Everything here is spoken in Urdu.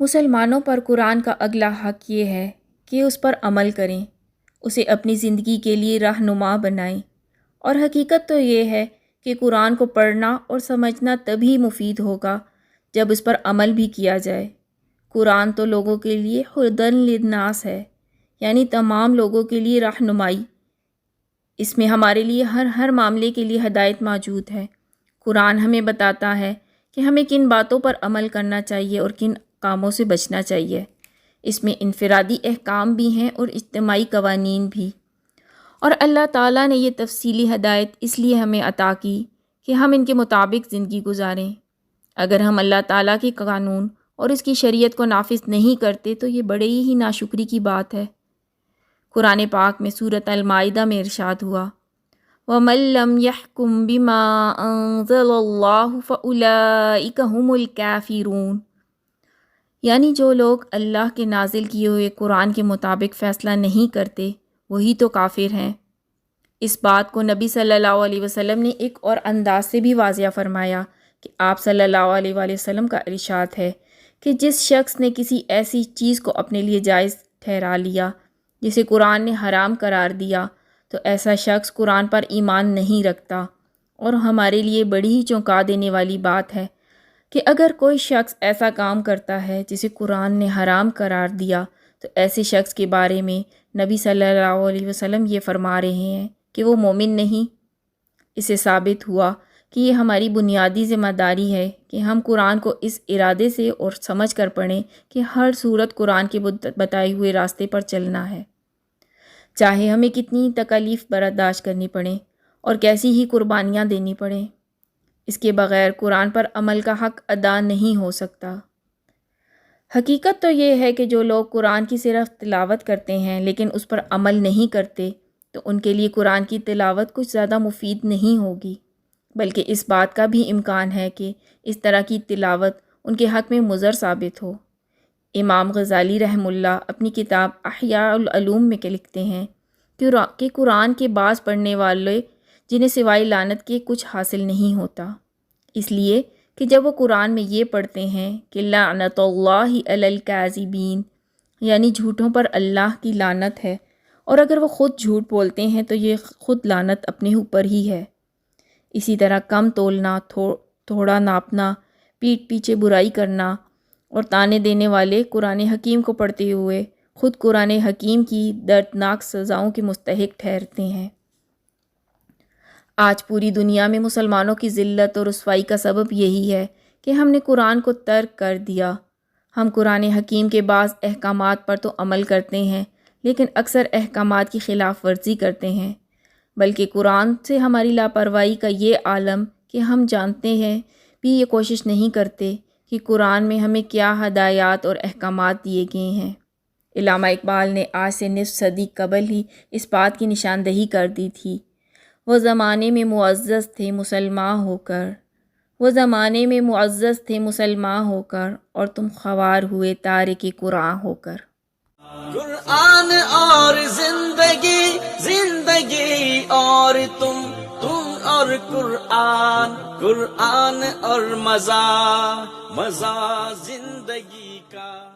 مسلمانوں پر قرآن کا اگلا حق یہ ہے کہ اس پر عمل کریں، اسے اپنی زندگی کے لیے رہنما بنائیں، اور حقیقت تو یہ ہے کہ قرآن کو پڑھنا اور سمجھنا تبھی مفید ہوگا جب اس پر عمل بھی کیا جائے۔ قرآن تو لوگوں کے لیے ہدی للناس ہے، یعنی تمام لوگوں کے لیے رہنمائی۔ اس میں ہمارے لیے ہر معاملے کے لیے ہدایت موجود ہے۔ قرآن ہمیں بتاتا ہے کہ ہمیں کن باتوں پر عمل کرنا چاہیے اور کن کاموں سے بچنا چاہیے۔ اس میں انفرادی احکام بھی ہیں اور اجتماعی قوانین بھی، اور اللہ تعالیٰ نے یہ تفصیلی ہدایت اس لیے ہمیں عطا کی کہ ہم ان کے مطابق زندگی گزاریں۔ اگر ہم اللہ تعالیٰ کے قانون اور اس کی شریعت کو نافذ نہیں کرتے تو یہ بڑے ہی ناشکری کی بات ہے۔ قرآن پاک میں سورۃ المائدہ میں ارشاد ہوا وَمَن لَّمْ يَحْكُم بِمَا أَنزَلَ اللَّهُ فَأُولَٰئِكَ هُمُ الْكَافِرُونَ، یعنی جو لوگ اللہ کے نازل کیے ہوئے قرآن کے مطابق فیصلہ نہیں کرتے وہی تو کافر ہیں۔ اس بات کو نبی صلی اللہ علیہ وسلم نے ایک اور انداز سے بھی واضح فرمایا کہ آپ صلی اللہ علیہ وآلہ وسلم کا ارشاد ہے کہ جس شخص نے کسی ایسی چیز کو اپنے لیے جائز ٹھہرا لیا جسے قرآن نے حرام قرار دیا تو ایسا شخص قرآن پر ایمان نہیں رکھتا۔ اور ہمارے لیے بڑی ہی چونکا دینے والی بات ہے کہ اگر کوئی شخص ایسا کام کرتا ہے جسے قرآن نے حرام قرار دیا تو ایسے شخص کے بارے میں نبی صلی اللہ علیہ وسلم یہ فرما رہے ہیں کہ وہ مومن نہیں۔ اسے ثابت ہوا کہ یہ ہماری بنیادی ذمہ داری ہے کہ ہم قرآن کو اس ارادے سے اور سمجھ کر پڑھیں کہ ہر صورت قرآن کے بتائے ہوئے راستے پر چلنا ہے، چاہے ہمیں کتنی تکالیف برداشت کرنی پڑیں اور کیسی ہی قربانیاں دینی پڑیں۔ اس کے بغیر قرآن پر عمل کا حق ادا نہیں ہو سکتا۔ حقیقت تو یہ ہے کہ جو لوگ قرآن کی صرف تلاوت کرتے ہیں لیکن اس پر عمل نہیں کرتے تو ان کے لیے قرآن کی تلاوت کچھ زیادہ مفید نہیں ہوگی، بلکہ اس بات کا بھی امکان ہے کہ اس طرح کی تلاوت ان کے حق میں مضر ثابت ہو۔ امام غزالی رحمہ اللہ اپنی کتاب احیاء العلوم میں لکھتے ہیں کہ قرآن کے بعض پڑھنے والے جنہیں سوائے لعنت کے کچھ حاصل نہیں ہوتا، اس لیے کہ جب وہ قرآن میں یہ پڑھتے ہیں کہ لعنت اللہ علی الکاذبین، یعنی جھوٹوں پر اللہ کی لعنت ہے، اور اگر وہ خود جھوٹ بولتے ہیں تو یہ خود لعنت اپنے اوپر ہی ہے۔ اسی طرح کم تولنا، تھوڑا ناپنا، پیٹھ پیچھے برائی کرنا اور تانے دینے والے قرآن حکیم کو پڑھتے ہوئے خود قرآن حکیم کی دردناک سزاؤں کے مستحق ٹھہرتے ہیں۔ آج پوری دنیا میں مسلمانوں کی ذلت اور رسوائی کا سبب یہی ہے کہ ہم نے قرآن کو ترک کر دیا۔ ہم قرآن حکیم کے بعض احکامات پر تو عمل کرتے ہیں لیکن اکثر احکامات کی خلاف ورزی کرتے ہیں، بلکہ قرآن سے ہماری لاپرواہی کا یہ عالم کہ ہم جانتے ہیں بھی یہ کوشش نہیں کرتے کہ قرآن میں ہمیں کیا ہدایات اور احکامات دیے گئے ہیں۔ علامہ اقبال نے آج سے نصف صدی قبل ہی اس بات کی نشاندہی کر دی تھی، وہ زمانے میں معزز تھے مسلمان ہو کر، وہ زمانے میں معزز تھے مسلمان ہو کر، اور تم خوار ہوئے تارک قرآن ہو کر۔ قرآن اور زندگی، زندگی اور تم اور قرآن، قرآن اور مزہ، مزہ زندگی کا۔